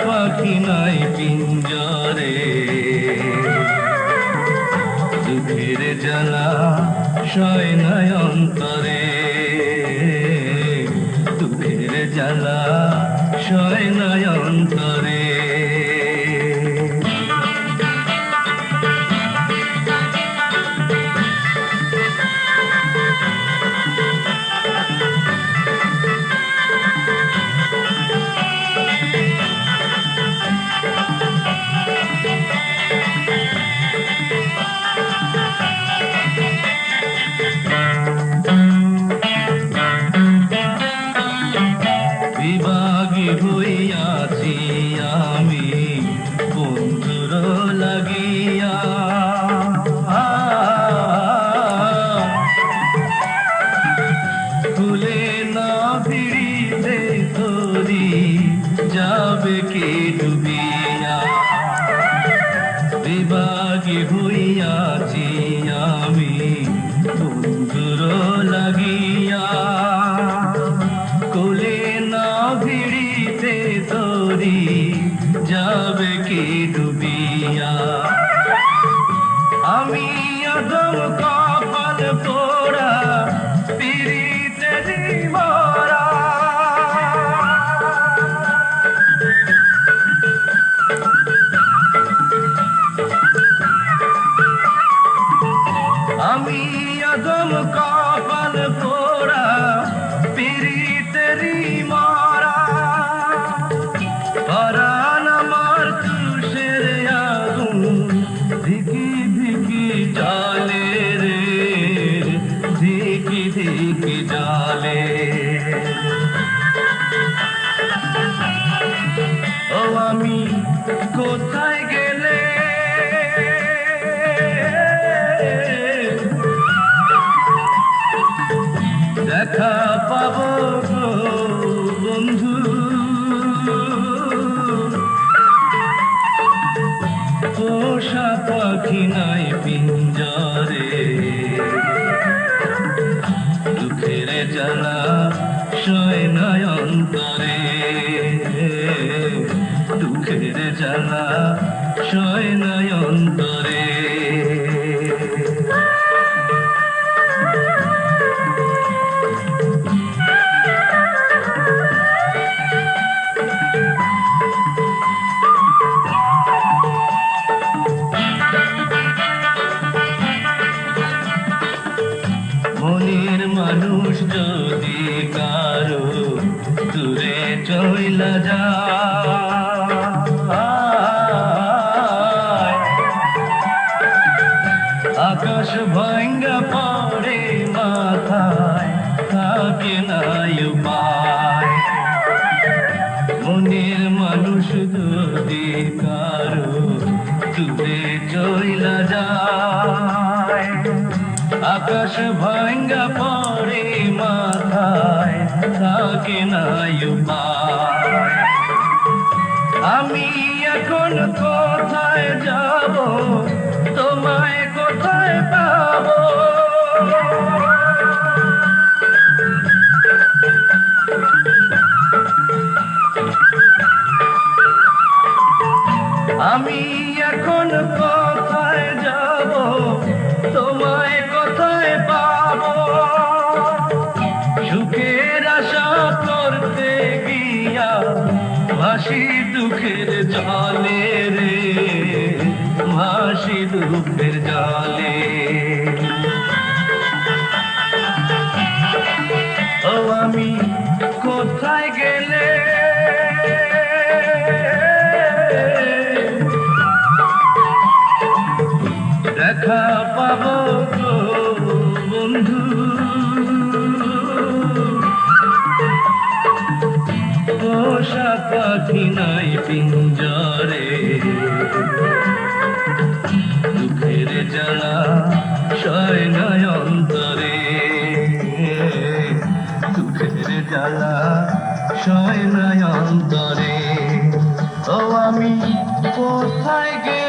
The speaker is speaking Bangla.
পাখি নাই পিঞ্জরে, দুঃখের জ্বালা সয় নাই অন্তরে, দুঃখের জ্বালা সয় নাই অন্তরে। বিভাগী হইয়াছি আমি বন্ধুর লাগিয়া, খুলে না ভিড়িতে তোরি যাবে কে ডুবিয়া। বিভাগী হইয়াছি আমি বন্ধুর লাগিয়া, কোলে না ভিড়িতে তোরি যাবে কি ডুবিয়া। আমি আদম কপাল পোড়া পিরিতে মরা, আমি আদম কপাল পোড়া পিরিতেরি মারা। পরাণ আমার তুষের আগুন ধিকি ধিকি জালে রে, ধিকি ধিকি জালে। ও আমি কোথায় গেলে দেখা পাবো গো বন্ধু, পোষা পাখি নাই পিঞ্জরে, দুঃখের জ্বালা সয় নাই অন্তরে, দুঃখের জ্বালা সয় নাই অন্তরে। মনের মানুষ যদি কারো দূরে চইলা যায়, আকাশ ভাঙ্গা পড়ে মাথায় থাকে নাই উপায়। মনের মানুষ যদি কারো দূরে চইলা যায়, আকাশ ভাঙ্গা পড়ে মাথায় থাকে নাই উপায়। আমি এখন কোথায় যাব, তোমায় কোথায় পাবো, আমি এখন কোথায় যাব, তোমায় কোথায় পাবো। সুখের আশা করতে গিয়া ভাসি দুঃখের জলে রে, ভাসি দুঃখের জলে। ও আমি কোথায় গেলে দেখা পাবো গো বন্ধু, পোষা পাখি নাই পিঞ্জরে, দুঃখের জ্বালা সয় নাই অন্তরে, দুঃখের জ্বালা সয় নাই অন্তরে। ও আমি কোথায় গেলে